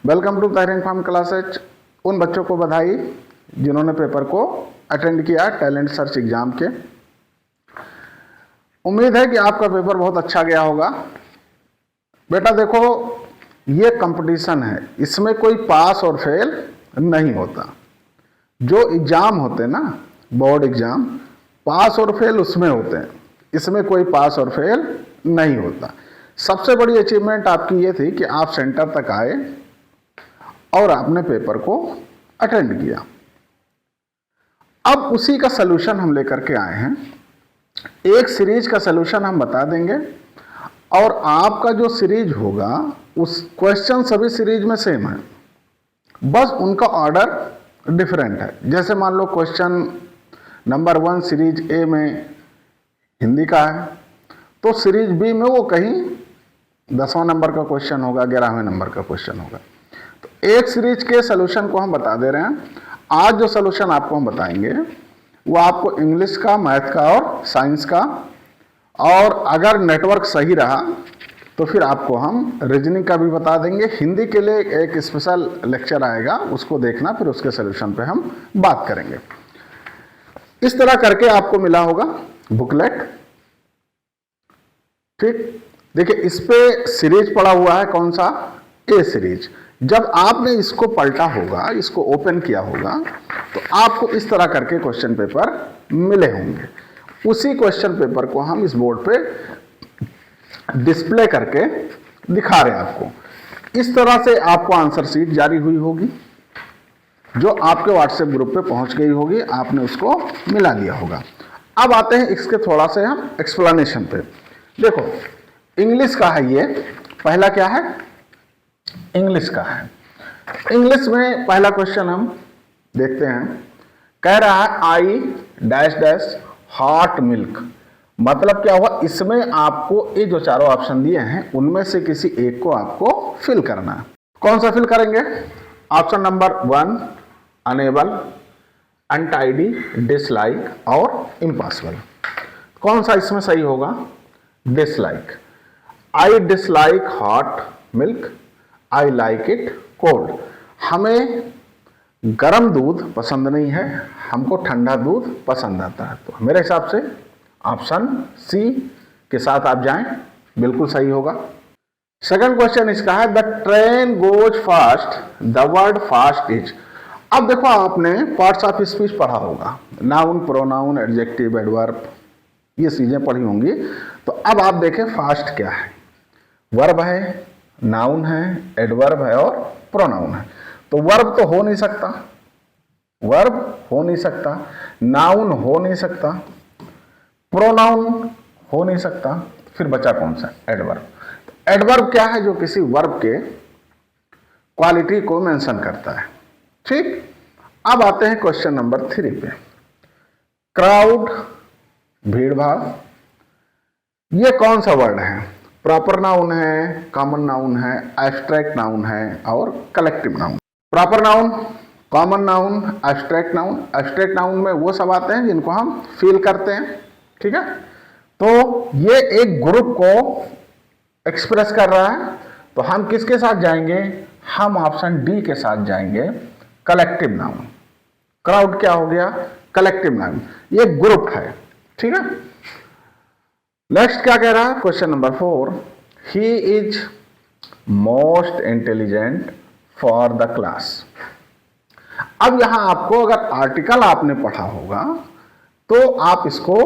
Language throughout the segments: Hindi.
Welcome to Tahreen farm classes. उन बच्चों को बधाई जिन्होंने पेपर को अटेंड किया टैलेंट सर्च एग्जाम के। उम्मीद है कि आपका पेपर बहुत अच्छा गया होगा। बेटा देखो, ये कंपटीशन है, इसमें कोई पास और फेल नहीं होता। जो एग्जाम होते हैं ना, बोर्ड एग्जाम, पास और फेल उसमें होते हैं, इसमें कोई पास और फेल नहीं होता। सबसे बड़ी अचीवमेंट आपकी ये थी कि आप सेंटर तक आए और आपने पेपर को अटेंड किया। अब उसी का सलूशन हम लेकर के आए हैं। एक सीरीज का सलूशन हम बता देंगे और आपका जो सीरीज होगा उस क्वेश्चन सभी सीरीज में सेम है, बस उनका ऑर्डर डिफरेंट है। जैसे मान लो क्वेश्चन नंबर 1 सीरीज ए में हिंदी का है, तो सीरीज बी में वो कहीं 10वां नंबर का क्वेश्चन होगा, 11वें नंबर का क्वेश्चन होगा। तो एक सीरीज के सलूशन को हम बता दे रहे हैं। आज जो सलूशन आपको हम बताएंगे वो आपको इंग्लिश का, मैथ का और साइंस का, और अगर नेटवर्क सही रहा तो फिर आपको हम रीजनिंग का भी बता देंगे। हिंदी के लिए एक स्पेशल लेक्चर आएगा, उसको देखना, फिर उसके सलूशन पे हम बात करेंगे। इस तरह करके आपको मिला होगा बुकलेट। ठीक, देखिए इस पे सीरीज पड़ा हुआ है, कौन सा? ए सीरीज। जब आपने इसको पलटा होगा, इसको ओपन किया होगा, तो आपको इस तरह करके क्वेश्चन पेपर मिले होंगे। उसी क्वेश्चन पेपर को हम इस बोर्ड पे डिस्प्ले करके दिखा रहे हैं आपको। इस तरह से आपको आंसर शीट जारी हुई होगी, जो आपके व्हाट्सएप ग्रुप पे पहुंच गई होगी, आपने उसको मिला लिया होगा। अब आते हैं इसके थोड़ा से हम एक्सप्लेनेशन पे। देखो, इंग्लिश का है ये, पहला क्या है? इंग्लिश का है। इंग्लिश में पहला क्वेश्चन हम देखते हैं। कह रहा है I dash dash hot milk. मतलब क्या हुआ? इसमें आपको ये जो चारों ऑप्शन दिए हैं उनमें से किसी एक को आपको फिल करना है। कौन सा फिल करेंगे? Option number 1 unable, untidy, dislike और इम्पॉसिबल। कौन सा इसमें सही होगा? Dislike. I dislike hot milk, I like it cold. हमें गर्म दूध पसंद नहीं है, हमको ठंडा दूध पसंद आता है। तो मेरे हिसाब से ऑप्शन सी के साथ आप जाएं, बिल्कुल सही होगा। सेकंड क्वेश्चन इसका है the train goes fast, the word fast is. अब देखो, आपने पार्ट्स ऑफ स्पीच पढ़ा होगा, नाउन, प्रोनाउन, एडजेक्टिव, एडवर्ब, ये चीजें पढ़ी होंगी। तो अब आप देखें फास्ट क्या है। वर्ब है, नाउन है, एडवर्ब है और प्रोनाउन है। तो वर्ब तो हो नहीं सकता, वर्ब हो नहीं सकता, नाउन हो नहीं सकता, प्रोनाउन हो नहीं सकता, फिर बचा कौन सा? एडवर्ब। एडवर्ब क्या है? जो किसी वर्ब के क्वालिटी को मेंशन करता है। ठीक, अब आते हैं क्वेश्चन नंबर 3 पे। क्राउड, भीड़ भाड़, ये कौन सा वर्ड है? प्रॉपर नाउन है, कॉमन नाउन है, एब्स्ट्रैक्ट नाउन है और collective noun. Proper noun, common noun, abstract noun. Abstract noun में वो सब आते हैं जिनको हम फील करते हैं। ठीक है, तो ये एक ग्रुप को एक्सप्रेस कर रहा है। तो हम किसके साथ जाएंगे? हम ऑप्शन डी के साथ जाएंगे, कलेक्टिव नाउन। क्राउड क्या हो गया? Collective noun. ये ग्रुप है। ठीक है, नेक्स्ट क्या कह रहा है? Question number 4, he is most intelligent for the class. अब यहां आपको अगर आर्टिकल आपने पढ़ा होगा तो आप इसको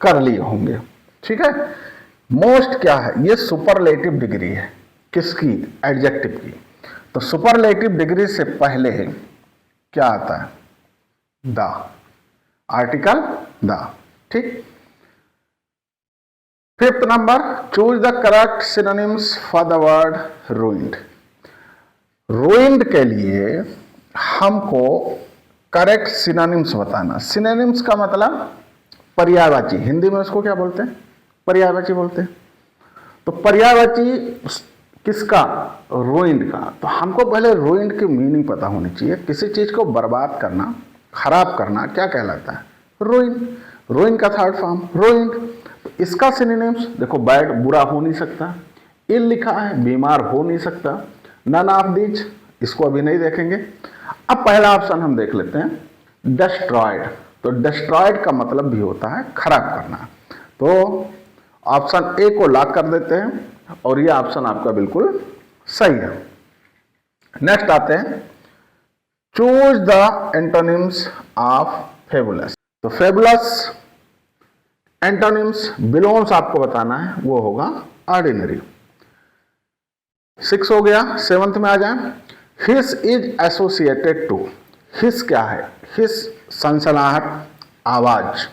कर लिए होंगे। ठीक है, मोस्ट क्या है? ये सुपरलेटिव डिग्री है। किसकी? एडजेक्टिव की। तो सुपरलेटिव डिग्री से पहले क्या आता है? The, article the. ठीक, fifth number, choose the correct synonyms for the word ruined. Ruined के लिए हमको करेक्ट सिनोनिम्स बताना। सिनोनिम्स का मतलब पर्यायवाची, हिंदी में उसको क्या बोलते हैं? पर्यायवाची बोलते हैं। तो पर्यायवाची किसका? रूइंड का। तो हमको पहले रूइंड की मीनिंग पता होनी चाहिए। किसी चीज को बर्बाद करना, खराब करना क्या कहलाता है? रूइन। रूइन का थर्ड फॉर्म रूइंड। इसका सिनोनिम्स देखो, बैड, बुरा हो नहीं सकता, इल लिखा है, बीमार हो नहीं सकता, नन ऑफ दिस, इसको अभी नहीं देखेंगे। अब पहला ऑप्शन हम देख लेते हैं, डिस्ट्रॉयड। तो डिस्ट्रॉयड का मतलब भी होता है खराब करना। तो ऑप्शन ए को लॉक कर देते हैं और ये ऑप्शन आपका बिल्कुल सही है। नेक्स्ट आते हैं, choose the antonyms of fabulous. तो फेबुलस एंटोनिम्स बिलोन्स आपको बताना है, वो होगा ऑर्डिनरी। 6 हो गया। 7th में आ जाए, हिस इज एसोसिएटेड टू। हिस क्या है? हिस सनसनाहट, आवाज।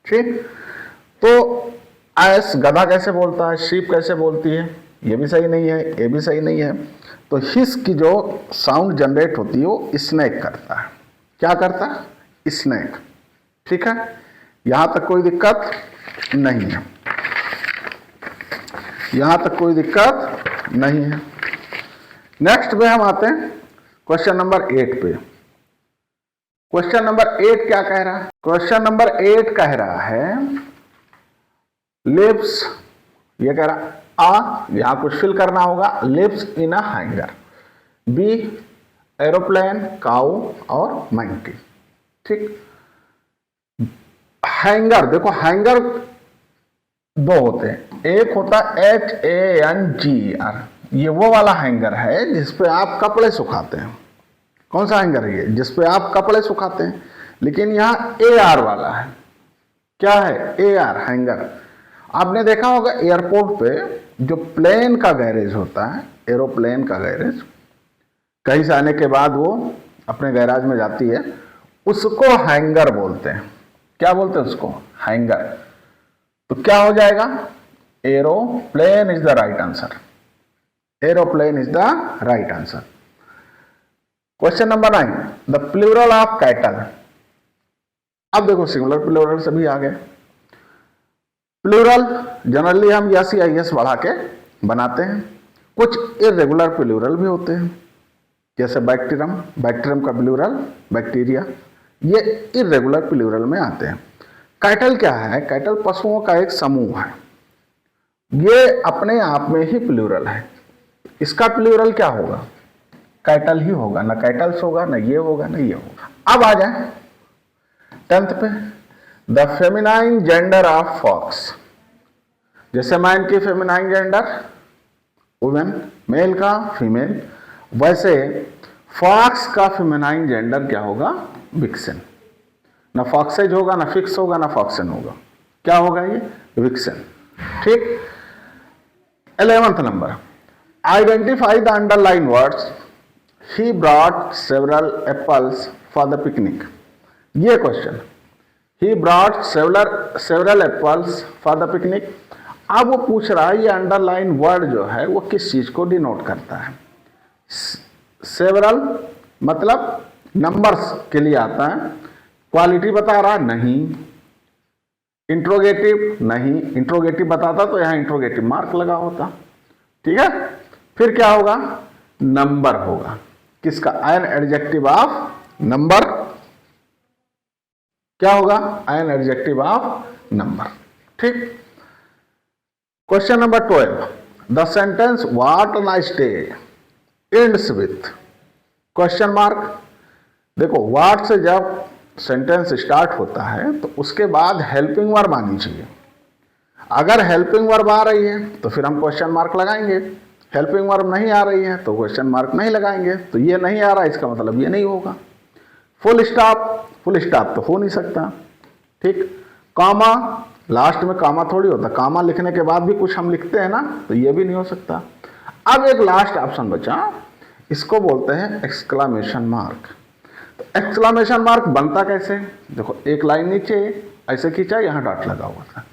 ठीक, तो एस गधा कैसे बोलता है, शीप कैसे बोलती है, ये भी सही नहीं है, ये भी सही नहीं है। तो हिस की जो साउंड जनरेट होती है वो स्नेक करता है। क्या करता है? स्नेक। ठीक है, यहां तक कोई दिक्कत नहीं है, यहां तक कोई दिक्कत नहीं है। नेक्स्ट पे हम आते हैं क्वेश्चन नंबर 8 पे। क्वेश्चन नंबर 8 क्या कह रहा है? क्वेश्चन नंबर 8 कह रहा है लिव्स, ये कह रहा आ, यहां कुछ फिल करना होगा, lives in a hangar. B aeroplane, cow और मंकी। ठीक, हैंगर, देखो हैंगर दो होते हैं, एक होता है HANGER, ये वो वाला हैंगर है जिसपे आप कपड़े सुखाते हैं। कौन सा हैंगर है ये? जिसपे आप कपड़े सुखाते हैं। लेकिन यहाँ AR वाला है। क्या है? AR hanger. आपने देखा होगा एयरपोर्ट पे जो प्लेन का गैरेज होता है, एरोप्लेन का गैरेज, कहीं से आने के बाद वो अपने गैराज में जाती है, उसको हैंगर बोलते हैं। क्या बोलते हैं उसको? हैंगर। तो क्या हो जाएगा? Aeroplane is the right answer. Aeroplane is the right answer. Question number 9, the plural of cattle. अब देखो सिंगुलर प्लूरल सभी आ गए। प्लूरल जनरली हम यस या यस बढ़ा के बनाते हैं। कुछ इरेगुलर प्लूरल भी होते हैं, जैसे बैक्टीरियम, बैक्टीरियम का प्लूरल बैक्टीरिया, ये इरेगुलर प्लूरल में आते हैं। कैटल क्या है? कैटल पशुओं का एक समूह है, ये अपने आप में ही प्लूरल है। इसका प्लूरल क्या होगा? कैटल ही होगा, ना कैटल्स होगा, ना ये होगा, ना ये होगा। अब आ जाए 10th पे, the feminine gender of fox. जैसे मैन की फेमिनाइन जेंडर वुमेन, मेल का फीमेल, वैसे फॉक्स का फेमिनाइन जेंडर क्या होगा? विक्सन। ना फॉक्सेज होगा, ना फिक्स होगा, ना फॉक्सन होगा। क्या होगा ये? विक्सन। ठीक। 11th number, identify the underline words. He brought several apples for the picnic. ये question, he brought several apples for the picnic. अब वो पूछ रहा है ये अंडरलाइन वर्ड जो है वो किस चीज को डिनोट करता है? सेवरल मतलब नंबर्स के लिए आता है। क्वालिटी बता रहा? नहीं। इंट्रोगेटिव? नहीं। इंट्रोगेटिव बताता तो यहां इंट्रोगेटिव मार्क लगा होता। ठीक है, फिर क्या होगा? नंबर होगा। किसका? An adjective of number. क्या होगा? An adjective of number. ठीक। Question number 12, the sentence what a nice day ends with question mark. देखो व्हाट से जब सेंटेंस स्टार्ट होता है तो उसके बाद हेल्पिंग वर्ब आनी चाहिए। अगर हेल्पिंग वर्ब आ रही है तो फिर हम क्वेश्चन मार्क लगाएंगे, हेल्पिंग वर्ब नहीं आ रही है तो क्वेश्चन मार्क नहीं लगाएंगे। तो ये नहीं आ रहा है, इसका मतलब ये नहीं होगा। फुल स्टॉप, फुल स्टॉप तो हो नहीं सकता। ठीक। कॉमा, लास्ट में कॉमा थोड़ी होता, कॉमा लिखने के बाद भी कुछ हम लिखते हैं ना, तो ये भी नहीं हो सकता। अब एक लास्ट ऑप्शन बचा, इसको बोलते हैं एक्सक्लामेशन मार्क। तो एक्सक्लामेशन मार्क बनता कैसे? देखो एक लाइन नीचे ऐसे खींचा, यहां डॉट लगा हुआ था।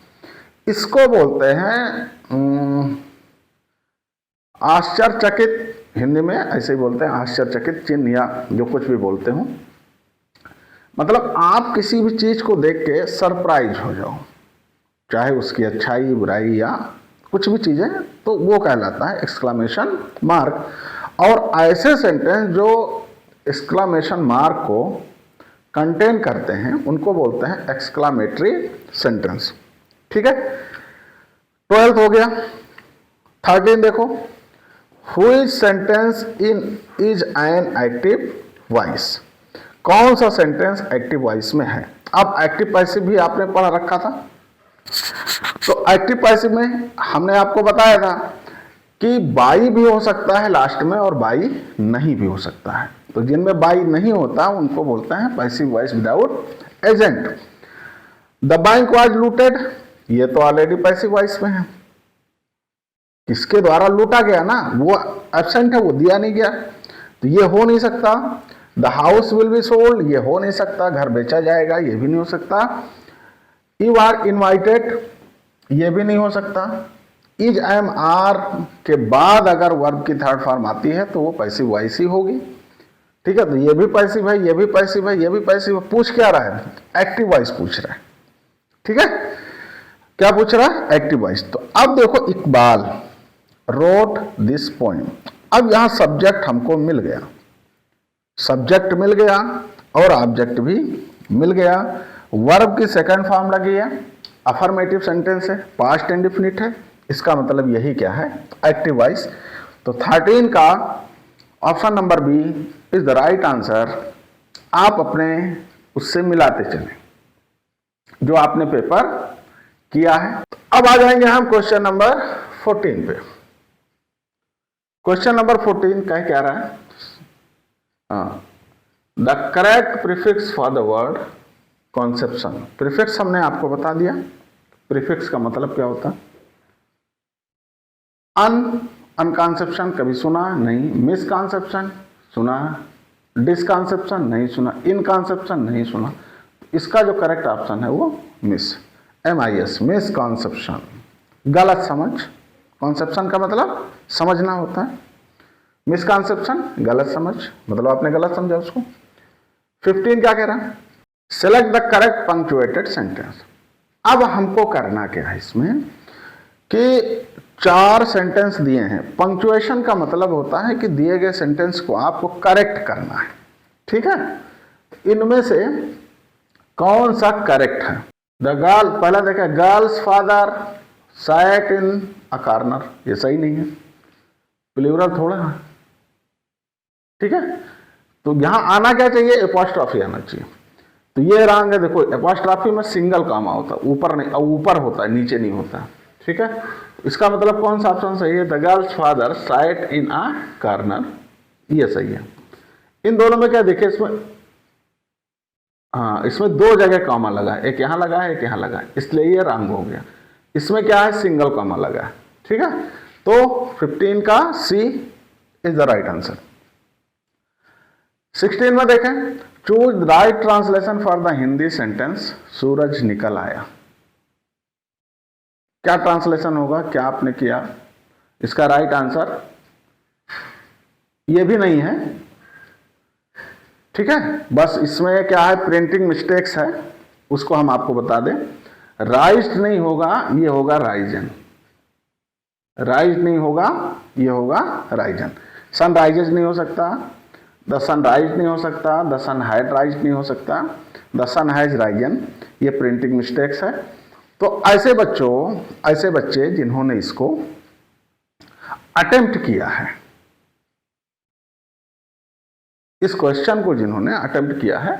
इसको बोलते हैं आश्चर्यचकित, हिंदी में ऐसे ही बोलते हैं आश्चर्यचकित चिन्ह, या जो कुछ भी बोलते हो। मतलब आप किसी भी चीज को देख के सरप्राइज हो जाओ, चाहे उसकी अच्छाई बुराई या कुछ भी चीजें, तो वो कहलाता है एक्सक्लामेशन मार्क। और ऐसे सेंटेंस जो एक्सक्लामेशन मार्क को कंटेन करते हैं उनको बोलते हैं एक्सक्लामेटरी सेंटेंस। ठीक है, 12th हो गया। 13 देखो, which sentence in is an active voice, कौन सा सेंटेंस एक्टिव वॉइस में है। अब एक्टिव पैसिव भी आपने पढ़ रखा था, तो एक्टिव पैसिव में हमने आपको बताया था कि बाई भी हो सकता है लास्ट में और बाई नहीं भी हो सकता है। तो जिनमें बाई नहीं होता उनको बोलते हैं passive voice without agent. The bank was looted, ये तो ऑलरेडी पैसिव वॉइस में है, किसके द्वारा लूटा गया ना, वो एब्सेंट है, वो दिया नहीं गया, तो ये हो नहीं सकता। The house will be sold, ये हो नहीं सकता, घर बेचा जाएगा, ये भी नहीं हो सकता। यू आर इनवाइटेड, ये भी नहीं हो सकता। इज एम आर के बाद अगर वर्ब की थर्ड फॉर्म आती है तो वो पैसिव वॉइस ही होगी। ठीक है, तो ये भी पैसिव है, ये भी पैसिव है, ये भी पैसिव है। पूछ क्या रहा है, एक्टिव वॉइस पूछ रहा है। ठीक है, क्या पूछ रहा है, एक्टिव वॉइस। तो अब देखो, इकबाल रोट दिस पोएम। अब यहां सब्जेक्ट हमको मिल गया, सब्जेक्ट मिल गया और ऑब्जेक्ट भी मिल गया। वर्ब की सेकंड फॉर्म लगी है, अफर्मेटिव सेंटेंस है, पास्ट इंडेफिनिट है, इसका मतलब यही क्या है, एक्टिव वॉइस। तो 13 का option number B is the right answer. आप अपने उससे मिलाते चलें जो आपने पेपर किया है। अब आ जाएंगे हम क्वेश्चन नंबर 14 पे। क्वेश्चन नंबर 14 क्या रहा है, the correct prefix for the word conception. Prefix हमने आपको बता दिया, प्रीफिक्स का मतलब क्या होता है। अनकॉन्सेप्शन कभी सुना नहीं, मिसकॉन्सेप्शन सुना, डिसकॉन्सेप्शन नहीं सुना, इनकॉन्सेप्शन नहीं सुना। इसका जो करेक्ट ऑप्शन है वो मिस, MIS, मिसकॉन्सेप्शन, गलत समझ। कॉन्सेप्शन का मतलब समझना होता है, मिसकॉन्सेप्शन गलत समझ, मतलब आपने गलत समझा उसको। 15 क्या कह रहा है, select the correct punctuated sentence. अब हमको करना क्या है इसमें कि 4 सेंटेंस दिए हैं। पंक्चुएशन का मतलब होता है कि दिए गए सेंटेंस को आपको करेक्ट करना है। ठीक है, इनमें से कौन सा करेक्ट है। द गर्ल, पहला देखा, girls father sat in a corner, ये सही नहीं है, प्लूरल थोड़ा है। ठीक है, तो यहां आना क्या चाहिए, एपॉस्ट्रॉफी आना चाहिए। तो ये रंग है, देखो एपॉस्ट्रॉफी में सिंगल कॉमा होता है, ऊपर नहीं, ऊपर होता है, नीचे नहीं होता। ठीक है, इसका मतलब कौन सा ऑप्शन सही है, the girls father sat in a corner, ये सही है। इन दोनों में क्या देखे, इसमें हाँ, इसमें 2 जगह कॉमा लगा है, एक यहां लगा है, एक यहां लगा है, इसलिए ये रंग हो गया। इसमें क्या है, सिंगल कॉमा लगा है। ठीक है, तो 15 का C is the right answer. 16 में देखें, choose the right translation for the Hindi sentence सूरज निकल आया। क्या ट्रांसलेशन होगा, क्या आपने किया, इसका राइट आंसर ये भी नहीं है। ठीक है, बस इसमें क्या है, प्रिंटिंग मिस्टेक्स है, उसको हम आपको बता दें। राइज्ड नहीं होगा, ये होगा राइजन। राइज नहीं होगा, ये होगा राइजन। सन राइजेज नहीं हो सकता, द सन राइज नहीं हो सकता, द सन हैड राइज नहीं हो सकता, द सन हैज राइजन। ये प्रिंटिंग मिस्टेक्स है। तो ऐसे बच्चे जिन्होंने इसको अटेम्प्ट किया है, इस क्वेश्चन को जिन्होंने अटेम्प्ट किया है,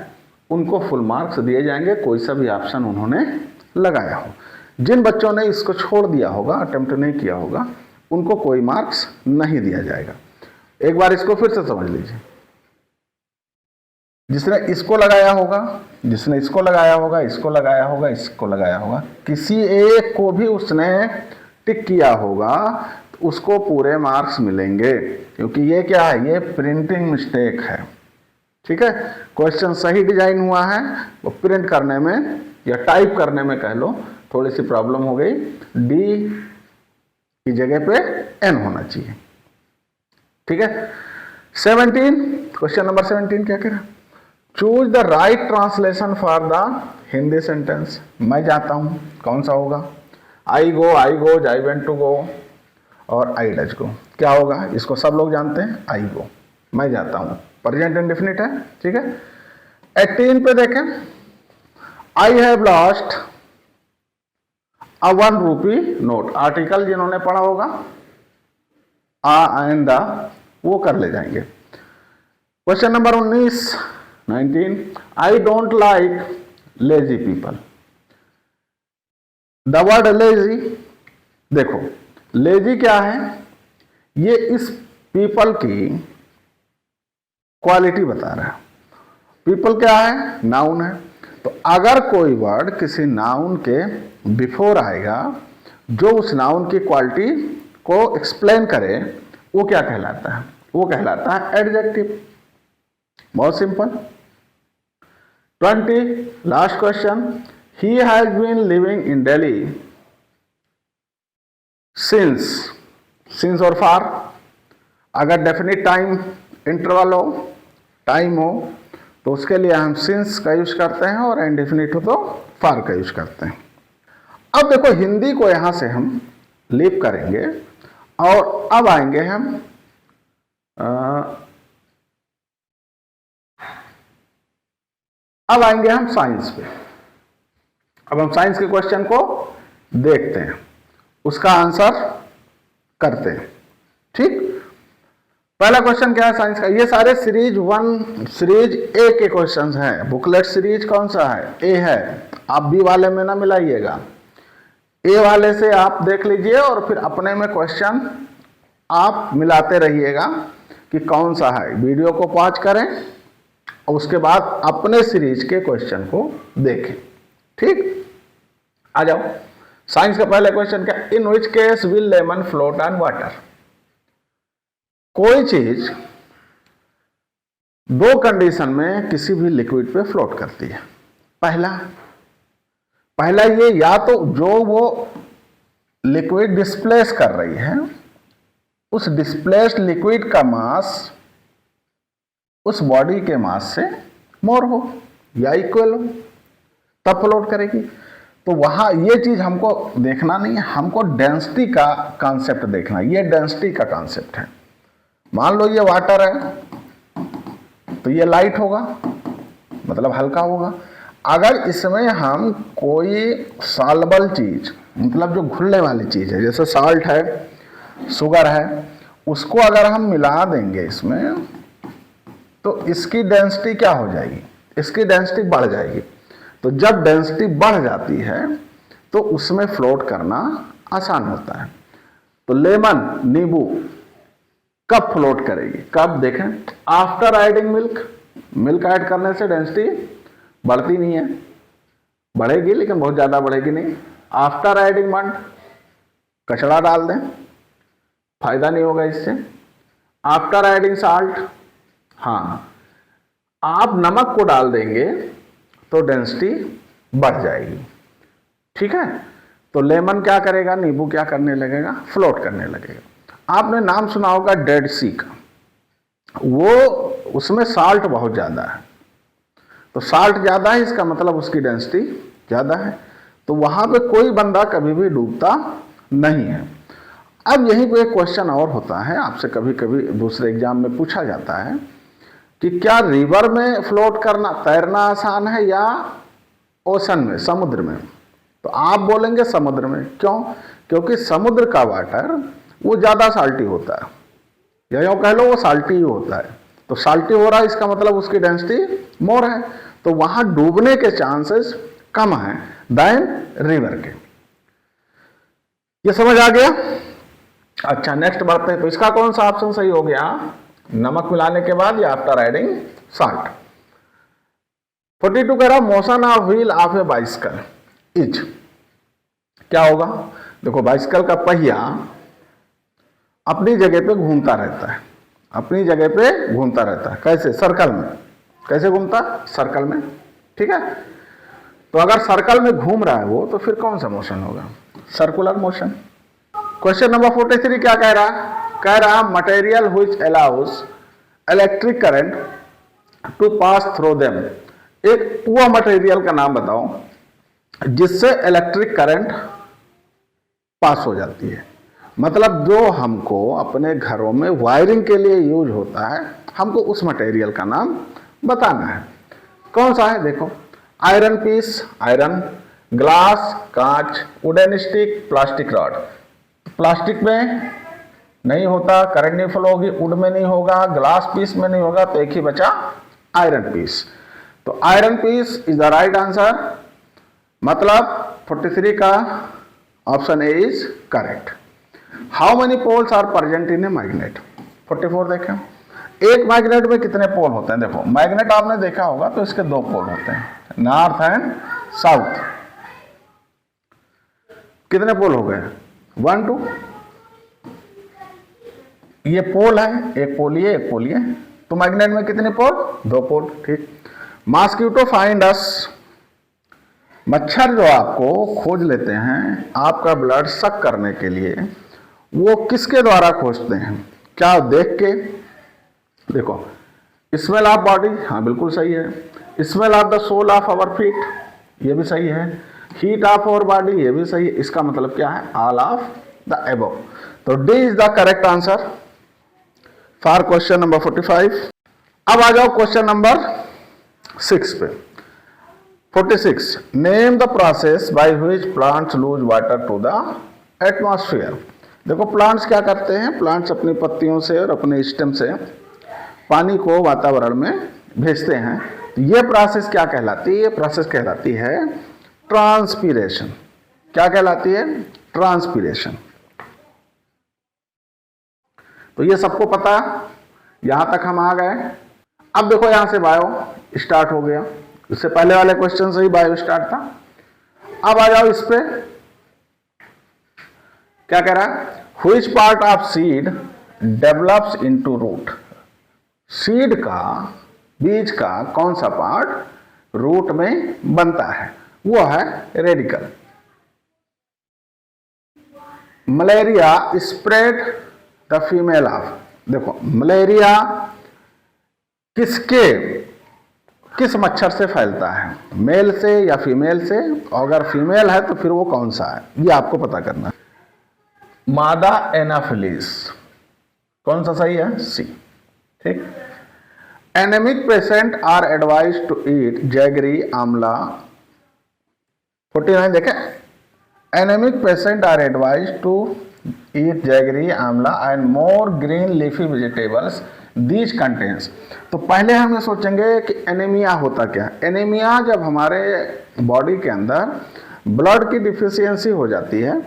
उनको फुल मार्क्स दिए जाएंगे, कोई सा भी ऑप्शन उन्होंने लगाया हो। जिन बच्चों ने इसको छोड़ दिया होगा, अटेम्प्ट नहीं किया होगा, उनको कोई मार्क्स नहीं दिया जाएगा। एक बार इसको फिर से समझ लीजिए, जिसने इसको लगाया होगा, जिसने इसको लगाया होगा, इसको लगाया होगा, इसको लगाया होगा, किसी एक को भी उसने टिक किया होगा, तो उसको पूरे मार्क्स मिलेंगे, क्योंकि ये क्या है, ये प्रिंटिंग मिस्टेक है। ठीक है, क्वेश्चन सही डिजाइन हुआ है, वो प्रिंट करने में या टाइप करने में कह लो थोड़ी सी प्रॉब्लम हो गई, डी की जगह पे एन होना चाहिए। ठीक है, 17, क्वेश्चन नंबर 17 क्या कह रहा है, choose the right translation for the Hindi sentence. मैं जाता हूं, कौन सा होगा, I go, I goes, I went to go और आई डज गो। क्या होगा, इसको सब लोग जानते हैं, आई गो, मैं जाता हूं, प्रेजेंट इंडेफिनिट है। ठीक है, 18 पे देखें, I have lost a 1 rupee note. Article जिन्होंने पढ़ा होगा, एंड द वो कर ले जाएंगे। Question number 19 I don't like lazy people. The word lazy, देखो लेजी क्या है, ये इस पीपल की क्वालिटी बता रहा है। पीपल क्या है, नाउन है। तो अगर कोई वर्ड किसी नाउन के बिफोर आएगा जो उस नाउन की क्वालिटी को एक्सप्लेन करे, वो क्या कहलाता है, वो कहलाता है एडजेक्टिव। बहुत simple. 20 last question, he has been living in Delhi since और फॉर। अगर डेफिनिट टाइम इंटरवल हो, टाइम हो, तो उसके लिए हम सिंस का यूज करते हैं, और इंडेफिनिट हो तो फॉर का यूज करते हैं। अब देखो हिंदी को यहां से हम लीव करेंगे और अब आएंगे हम साइंस पे। अब हम साइंस के क्वेश्चन को देखते हैं, उसका आंसर करते हैं। ठीक, पहला क्वेश्चन क्या है साइंस का, ये सारे सीरीज 1 सीरीज ए के क्वेश्चंस हैं। बुकलेट सीरीज कौन सा है, ए है। आप बी वाले में ना मिलाइएगा, ए वाले से आप देख लीजिए और फिर अपने में क्वेश्चन आप मिलाते रहिएगा कि कौन सा है। वीडियो को पॉज करें और उसके बाद अपने सीरीज के क्वेश्चन को देखें। ठीक, आ जाओ। साइंस का पहला क्वेश्चन क्या, in which case will lemon float on water. कोई चीज दो कंडीशन में किसी भी लिक्विड पे फ्लोट करती है। पहला ये, या तो जो वो लिक्विड डिस्प्लेस कर रही है उस डिस्प्लेस्ड लिक्विड का मास उस बॉडी के मास से मोर हो या इक्वल हो, तब फ्लोट करेगी। तो वहां ये चीज हमको देखना नहीं है, हमको डेंसिटी का कॉन्सेप्ट देखना है। ये डेंसिटी का कॉन्सेप्ट है। मान लो ये वाटर है तो ये लाइट होगा, मतलब हल्का होगा। अगर इसमें हम कोई सॉल्युबल चीज, मतलब जो घुलने वाली चीज है, जैसे साल्ट है, शुगर है, उसको अगर हम मिला देंगे इसमें, तो इसकी डेंसिटी क्या हो जाएगी, इसकी डेंसिटी बढ़ जाएगी। तो जब डेंसिटी बढ़ जाती है तो उसमें फ्लोट करना आसान होता है। तो लेमन, नींबू कब फ्लोट करेगी, कब देखें, after adding milk. Milk add करने से डेंसिटी बढ़ती नहीं है, बढ़ेगी लेकिन बहुत ज्यादा बढ़ेगी नहीं। आफ्टर एडिंग मड, कचड़ा डाल दें, फायदा नहीं होगा इससे। आफ्टर एडिंग साल्ट, हाँ आप नमक को डाल देंगे तो डेंसिटी बढ़ जाएगी। ठीक है, तो लेमन क्या करेगा, नींबू क्या करने लगेगा, फ्लोट करने लगेगा। आपने नाम सुना होगा डेड सी का, वो उसमें साल्ट बहुत ज्यादा है। तो साल्ट ज्यादा है, इसका मतलब उसकी डेंसिटी ज्यादा है। तो वहां पे कोई बंदा कभी भी डूबता नहीं है। अब यहीं पे एक क्वेश्चन और होता है, आपसे कभी कभी दूसरे एग्जाम में पूछा जाता है कि क्या रिवर में फ्लोट करना, तैरना आसान है या ओशन में, समुद्र में। तो आप बोलेंगे समुद्र में। क्यों, क्योंकि समुद्र का वाटर वो ज्यादा साल्टी होता है, या यूं कह लो वो साल्टी ही होता है। तो साल्टी हो रहा है, इसका मतलब उसकी डेंसिटी मोर है, तो वहां डूबने के चांसेस कम है देन रिवर के। ये समझ आ गया। अच्छा, नेक्स्ट बढ़ते हैं। तो इसका कौन सा ऑप्शन सही हो गया, नमक मिलाने के बाद या आफ्टर एडिंग साल्ट। 42 कह रहा motion of wheel of A bicycle is, क्या होगा। देखो बाइसिकल का पहिया अपनी जगह पे घूमता रहता है, अपनी जगह पे घूमता रहता है। कैसे, सर्कल में। कैसे घूमता, सर्कल में। ठीक है, तो अगर सर्कल में घूम रहा है वो, तो फिर कौन सा मोशन होगा, सर्कुलर मोशन। क्वेश्चन नंबर 43 क्या कह रहा material which allows electric current to pass through them. एक वो मटेरियल का नाम बताओ जिससे इलेक्ट्रिक करंट पास हो जाती है। मतलब जो हमको अपने घरों में वायरिंग के लिए यूज होता है, हमको उस मटेरियल का नाम बताना है। कौन सा है, देखो आयरन पीस, आयरन, ग्लास, कांच, wooden stick, plastic rod. Plastic में नहीं होता, करंट नहीं फ्लो होगी, वुड में नहीं होगा, ग्लास पीस में नहीं होगा, तो एक ही बचा आयरन पीस। तो iron piece is the right answer, मतलब 43 का option A is correct. How many poles are present in a magnet? 44 देखें, एक मैग्नेट में कितने पोल होते हैं? देखो मैग्नेट आपने देखा होगा तो इसके दो पोल होते हैं, नॉर्थ एंड साउथ। कितने पोल हो गए? 1 2। ये पोल है, एक पोल ये, एक पोल ये, तो मैग्नेट में कितने पोल? 2 पोल, ठीक। मॉस्किटो फाइंड अस, मच्छर जो आपको खोज लेते हैं आपका ब्लड सक करने के लिए, वो किसके द्वारा खोजते हैं? क्या देख के? देखो, स्मेल ऑफ बॉडी, हाँ बिल्कुल सही है। Smell of the sole of our feet, ये भी सही है। हीट ऑफ आवर बॉडी, ये भी सही है। इसका मतलब क्या है? All of the above. तो D is the correct answer for question number 45। अब आ जाओ क्वेश्चन नंबर 6 पे। 46, name the process by which plants lose water to the atmosphere. देखो प्लांट्स क्या करते हैं, प्लांट्स अपनी पत्तियों से और अपने स्टेम से पानी को वातावरण में भेजते हैं। तो ये प्रोसेस क्या कहलाती है? ये प्रोसेस कहलाती है ट्रांसपीरेशन। क्या कहलाती है? ट्रांसपीरेशन। तो ये सबको पता, यहां तक हम आ गए। अब देखो यहां से बायो स्टार्ट हो गया, इससे पहले वाले क्वेश्चन से ही बायो स्टार्ट था। अब आ जाओ इस पे, क्या कह रहा है? Which part of seed develops into root. Seed का, बीज का कौन सा पार्ट रूट में बनता है? वो है radical. Malaria spread the female of. देखो मलेरिया किस मच्छर से फैलता है? मेल से या फीमेल से? अगर फीमेल है तो फिर वो कौन सा है, ये आपको पता करना है। मादा एनाफिलीज, कौन सा सही है? सी, ठीक। Anemic patient are advise to eat jaggery amla. 49 देखें, anemic patient are advise to eat jaggery amla and more green leafy vegetables these contents. तो पहले हम ये सोचेंगे कि एनीमिया होता क्या? एनीमिया जब हमारे बॉडी के अंदर ब्लड की डिफिशियंसी हो जाती है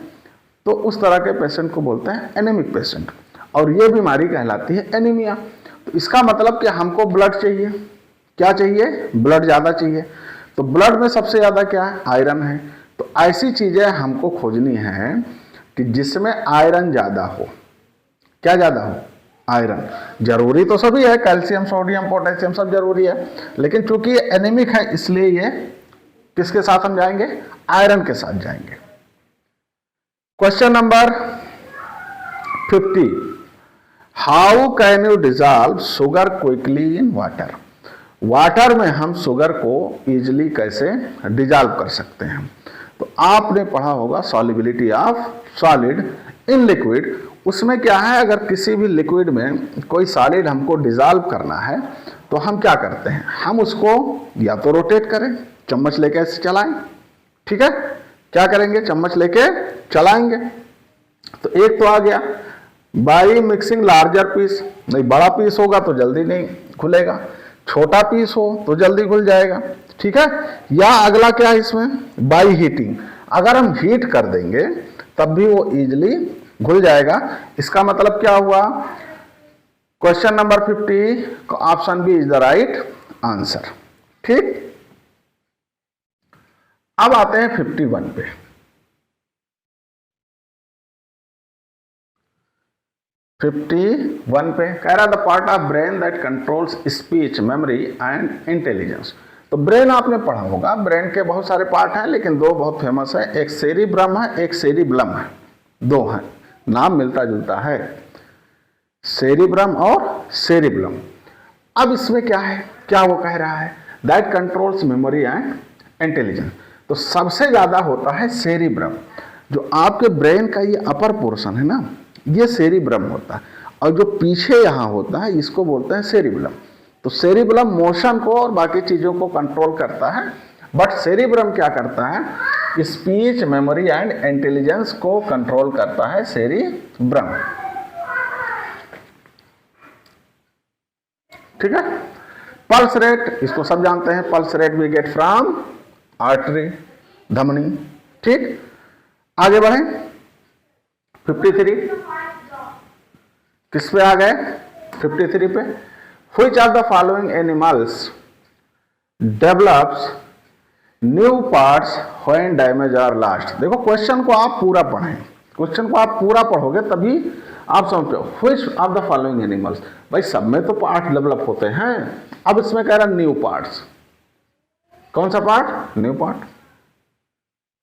तो उस तरह के पेशेंट को बोलते हैं एनीमिक पेशेंट, और ये बीमारी कहलाती है एनीमिया। तो इसका मतलब कि हमको ब्लड चाहिए। क्या चाहिए? ब्लड ज़्यादा चाहिए। तो ब्लड में सबसे ज़्यादा क्या है? आयरन है। तो ऐसी चीज़ें हमको खोजनी है कि जिसमें आयरन ज़्यादा हो। क्या ज़्यादा हो? आयरन। जरूरी तो सभी है, कैल्शियम, सोडियम, पोटेशियम सब जरूरी है, लेकिन चूंकि ये एनीमिक है इसलिए ये किसके साथ हम जाएंगे? आयरन के साथ जाएंगे। Question number 50, how can you dissolve sugar quickly in water. Water में हम शुगर को इजिली कैसे डिजॉल्व कर सकते हैं? तो आपने पढ़ा होगा solubility of solid in liquid. उसमें क्या है, अगर किसी भी लिक्विड में कोई सॉलिड हमको डिजॉल्व करना है तो हम क्या करते हैं? हम उसको या तो रोटेट करें, चम्मच लेके ऐसे चलाएं, ठीक है? क्या करेंगे? चम्मच लेके चलाएंगे। तो एक तो आ गया बाई मिक्सिंग लार्जर पीस। नहीं, बड़ा पीस होगा तो जल्दी नहीं खुलेगा, छोटा पीस हो तो जल्दी खुल जाएगा, ठीक है? या अगला क्या है इसमें? By heating. अगर हम हीट कर देंगे तब भी वो इजिली घुल जाएगा। इसका मतलब क्या हुआ? Question number 50 option B is the right answer, ठीक। अब आते हैं 51 पे। 51 पे कह रहा the part of brain that controls speech, memory and intelligence. तो ब्रेन आपने पढ़ा होगा, ब्रेन के बहुत सारे पार्ट हैं लेकिन दो बहुत फेमस है, एक सेरिब्रम है, एक सेरिब्लम है। दो हैं, नाम मिलता जुलता है, सेरिब्रम और सेरिब्लम। अब इसमें क्या है, क्या वो कह रहा है? That controls memory and intelligence. तो सबसे ज्यादा होता है सेरिब्रम। जो आपके ब्रेन का ये अपर पोर्शन है ना, ये सेरिब्रम होता है, और जो पीछे यहाँ होता है इसको बोलते हैं सेरिब्लम। तो सेरिब्लम मोशन को और बाकी चीजों को कंट्रोल करता है, बट सेरिब्रम क्या करता है? स्पीच, मेमोरी एंड इंटेलिजेंस को कंट्रोल करता है सेरिब्रम। ठीक है। पल्स रेट, इसको सब जानते हैं, pulse rate we get from artery, धमनी। ठीक, आगे बढ़े 53, किस पे आ गए 53 पे। Which are the following animals develops new parts when damage are lost. देखो क्वेश्चन को आप पूरा पढ़ें, क्वेश्चन को आप पूरा पढ़ोगे तभी आप समझ पाओ। Which of the following animals, भाई सब में तो पार्ट डेवलप होते हैं, अब इसमें कह रहा न्यू पार्ट्स। कौन सा पार्ट, न्यू पार्ट।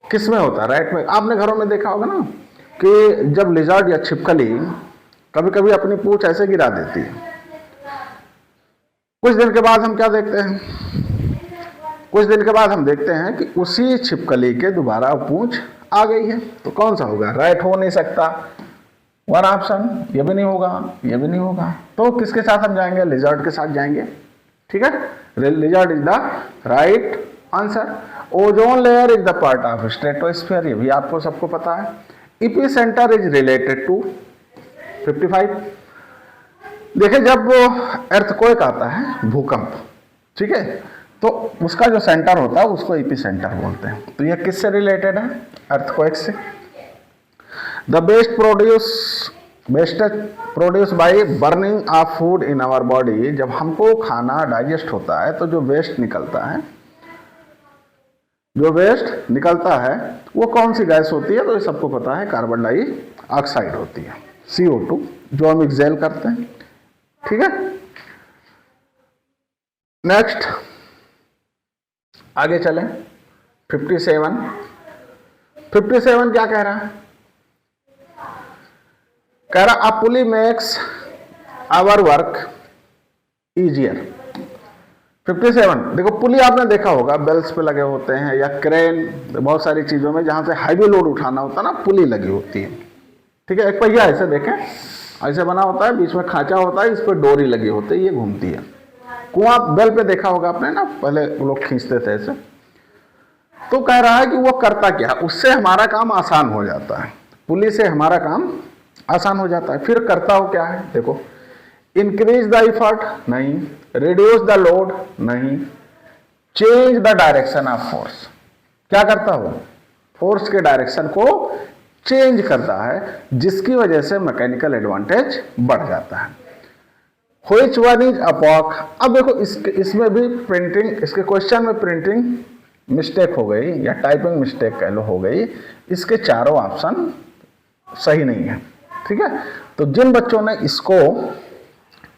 किस में होता है, राइट में। आपने घरों में देखा होगा ना कि जब लिजर्ड या छिपकली कभी कभी अपनी पूंछ ऐसे गिरा देती है, कुछ दिन के बाद हम क्या देखते हैं, कुछ दिन के बाद हम देखते हैं कि उसी छिपकली के दोबारा पूंछ आ गई है। तो कौन सा होगा, राइट हो नहीं सकता, वन ऑप्शन, ये भी नहीं होगा, ये भी नहीं होगा। तो किसके साथ हम जाएंगे, लिजर्ड के साथ जाएंगे। ठीक है, lizard is the right answer. Ozone layer is the part of stratosphere, ये भी आपको सबको पता है। Epicentre is related to 55। देखिए जब अर्थक्वेक आता है, भूकंप, ठीक है, तो उसका जो सेंटर होता है उसको एपिसेंटर बोलते हैं। तो ये किससे रिलेटेड है, अर्थक्वेक से। The best produce by burning of food in our body, जब हमको खाना डाइजेस्ट होता है तो जो वेस्ट निकलता है, जो वेस्ट निकलता है वो कौन सी गैस होती है, तो ये सबको पता है, कार्बन डाइऑक्साइड होती है, CO2, जो हम एक्सहेल करते हैं। ठीक है, नेक्स्ट आगे चलें 57। 57 क्या कह रहा है, कह रहा अ पुली मेक्स आवर वर्क इजियर। 57 देखो, पुली आपने देखा होगा बेल्स पे लगे होते हैं, या क्रेन, बहुत सारी चीजों में जहां से हैवी लोड उठाना होता है ना, पुली लगी होती है। ठीक है, एक पहिया ऐसे देखें, ऐसे बना होता है, बीच में खांचा होता है, इस पर डोरी लगी होती है, ये घूमती है। कुआं बेल पे देखा होगा आपने ना, पहले लोग खींचते थे ऐसे। तो कह रहा है कि वो करता क्या, उससे हमारा काम आसान हो जाता है, पुली से हमारा काम आसान हो जाता है। फिर करता हो क्या है, देखो, इंक्रीज द एफर्ट, नहीं, रिड्यूस द लोड, नहीं, change the direction of force. क्या करता हो, फोर्स के डायरेक्शन को चेंज करता है, जिसकी वजह से मैकेनिकल एडवांटेज बढ़ जाता है। Which one is epoch. अब देखो इसमें भी प्रिंटिंग, इसके क्वेश्चन में प्रिंटिंग मिस्टेक हो गई या टाइपिंग मिस्टेक कह लो हो गई, इसके चारों ऑप्शन सही नहीं है। ठीक है, तो जिन बच्चों ने इसको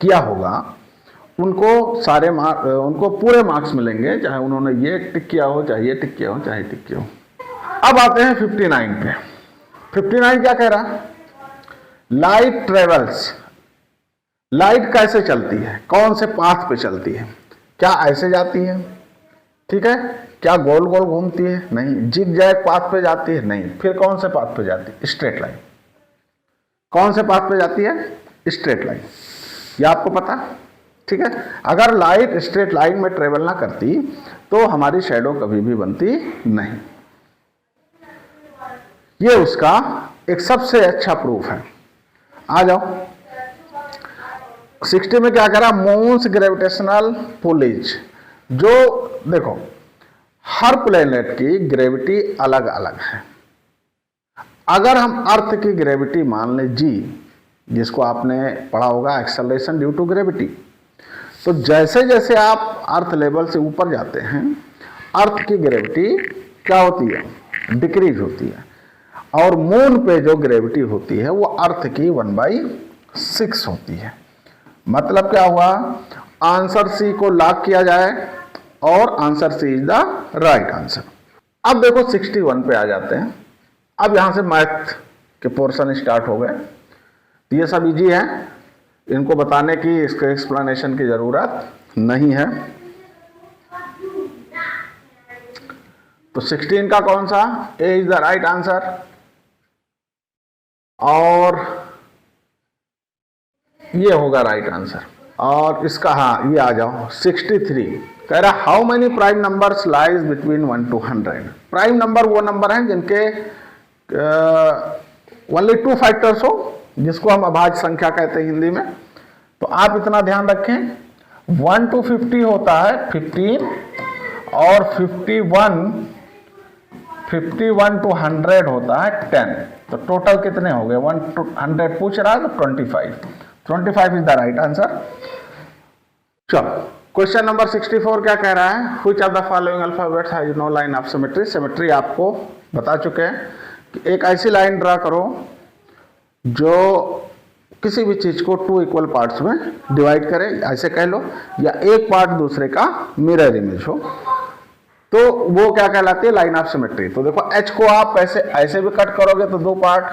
किया होगा उनको सारे मार्क, उनको पूरे मार्क्स मिलेंगे, चाहे उन्होंने ये टिक किया हो, चाहे ये टिक किया हो, चाहे टिक किया हो। अब आते हैं 59 पे। 59 क्या कह रहा, लाइट ट्रेवल्स, लाइट कैसे चलती है, कौन से पाथ पे चलती है, क्या ऐसे जाती है, ठीक है, क्या गोल गोल घूमती है, नहीं, जिग जैग पाथ पे जाती है, नहीं, फिर कौन से पाथ पे जाती है, स्ट्रेट लाइन। कौन से पाथ पे जाती है, स्ट्रेट लाइन, ये आपको पता। ठीक है, अगर लाइट स्ट्रेट लाइन में ट्रेवल ना करती तो हमारी शैडो कभी भी बनती नहीं। ये उसका एक सबसे अच्छा प्रूफ है। आ जाओ 60 में क्या करा, मून्स ग्रेविटेशनल पुलिज। जो देखो, हर प्लेनेट की ग्रेविटी अलग अलग है। अगर हम अर्थ की ग्रेविटी मान लें G, जिसको आपने पढ़ा होगा एक्सेलरेशन ड्यू टू ग्रेविटी, तो जैसे जैसे आप अर्थ लेवल से ऊपर जाते हैं, अर्थ की ग्रेविटी क्या होती है, डिक्रीज होती है। और मून पे जो ग्रेविटी होती है वो अर्थ की 1/6 होती है। मतलब क्या हुआ, आंसर सी को लॉक किया जाए और answer C is the right answer. अब देखो 61 पे आ जाते हैं। अब यहां से मैथ के पोर्शन स्टार्ट हो गए। ये सब इजी है, इनको बताने की, इसके एक्सप्लेनेशन की जरूरत नहीं है। तो 16 का कौन सा, ए इज द राइट आंसर। और ये होगा राइट आंसर। और इसका, हाँ ये आ जाओ 63 कह रहा how many prime numbers lies between 1 to 100। Prime number वो नंबर हैं जिनके ओनली 2 फैक्टर्स हो, जिसको हम अभाज्य संख्या कहते हैं हिंदी में। तो आप इतना ध्यान रखें, 1 to 50 होता है 15 और 51 to 100 होता है 10। तो टोटल कितने हो गए? 1 to 100 पूछ रहा है तो 25 इज द राइट आंसर। चलो क्वेश्चन नंबर 64 क्या कह रहा है? Which of the following alphabets has no line of symmetry. Symmetry आपको बता चुके हैं कि एक ऐसी लाइन ड्रा करो जो किसी भी चीज को 2 इक्वल पार्ट्स में डिवाइड करे, ऐसे कह लो, या एक पार्ट दूसरे का मिरर इमेज हो, तो वो क्या कहलाती है? Line of symmetry. तो देखो H को आप ऐसे भी कट करोगे तो 2 पार्ट,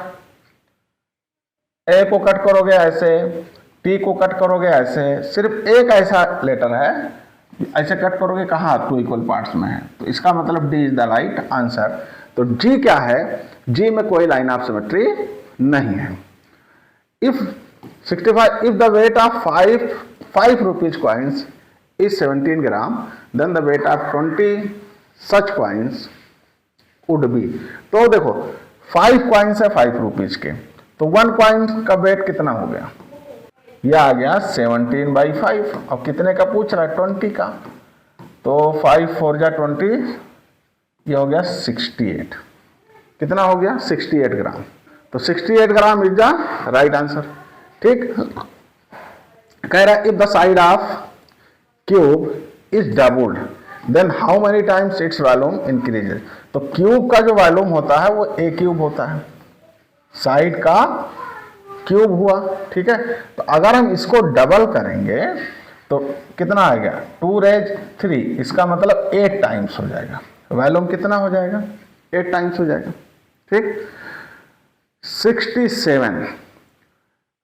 A को कट करोगे ऐसे, T को कट करोगे ऐसे, सिर्फ एक ऐसा लेटर है ऐसे कट करोगे, कहाँ 2 इक्वल पार्ट्स में है, तो इसका मतलब D is the right answer. तो G क्या है? G में कोई लाइन ऑफ सिमेट्री नहीं है। If 65, if the weight of 5 rupees coins is 17 gram, then the weight of 20 such coins would be। तो देखो 5 कॉइन्स है 5 रुपीज के, तो 1 कॉइन का वेट कितना हो गया? यह आ गया 17/5। और कितने का पूछ रहा है? 20 का। तो 5 4 जा 20, यह हो गया 68। कितना हो गया? 68 ग्राम। तो 68 gram is the right answer. ठीक, कह रहा है if the side of cube is doubled then how many times its volume increases. तो क्यूब का जो वॉल्यूम होता है वो a क्यूब होता है, साइड का क्यूब हुआ। ठीक है, तो अगर हम इसको डबल करेंगे तो कितना आएगा? 2 रेज 3, इसका मतलब 8 टाइम्स हो जाएगा। वॉल्यूम कितना हो जाएगा? 8 टाइम्स हो जाएगा। ठीक, 67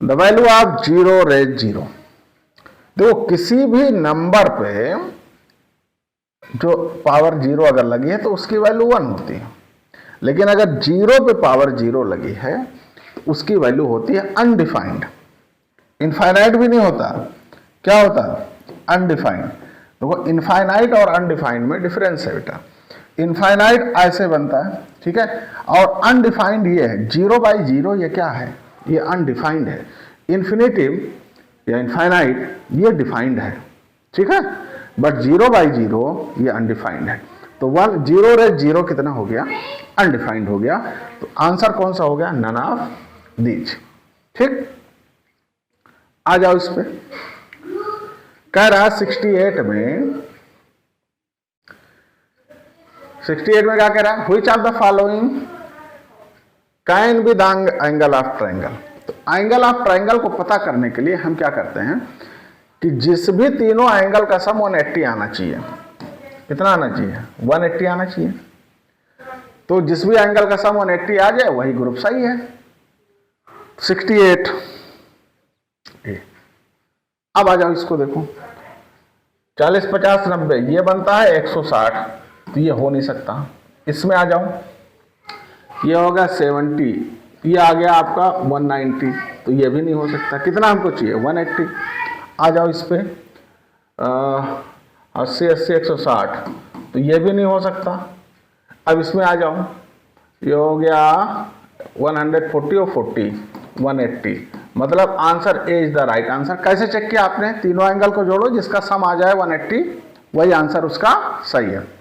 द वैल्यू ऑफ 0 रेज 0। देखो किसी भी नंबर पे जो पावर 0 अगर लगी है तो उसकी वैल्यू 1 होती है, लेकिन अगर 0 पे पावर 0 लगी है तो उसकी वैल्यू होती है अनडिफाइंड। इनफाइनाइट भी नहीं होता, क्या होता है? अनडिफाइंड। देखो इनफाइनाइट और अनडिफाइंड में डिफरेंस है बेटा। इनफाइनाइट ऐसे बनता है, ठीक है, और अनडिफाइंड ये है 0/0। ये क्या है? ये अनडिफाइंड है। इन्फिनेटिव या इनफाइनाइट ये डिफाइंड है, ठीक है, बट 0/0 ये अनडिफाइंड है। तो 0 रेज 0 कितना हो गया? अनडिफाइंड हो गया। तो आंसर कौन सा हो गया? None of these. ठीक, आ जाओ इस पे। कह रहा 68 में क्या कह रहा है? Which of the following can be the angle of triangle. तो एंगल ऑफ ट्रायंगल को पता करने के लिए हम क्या करते हैं कि जिस भी तीनों एंगल का सम 180 आना चाहिए। कितना आना चाहिए? 180 आना चाहिए। तो जिस भी एंगल का सम 180 आ जाए वही ग्रुप सही है। 68। अब आ जाओ इसको देखो, 40 50 90 ये बनता है 160, तो ये हो नहीं सकता। इसमें आ जाओ, ये होगा 70, ये आ गया आपका 190, तो ये भी नहीं हो सकता। कितना हमको चाहिए? 180। आ जाओ इस पे 80 80 160, तो ये भी नहीं हो सकता। अब इसमें आ जाओ, ये हो गया 140 और 40 180, मतलब answer A is the right answer. कैसे चेक किया आपने? तीनों एंगल को जोड़ो, जिसका सम आ जाए 180 वही आंसर उसका सही है।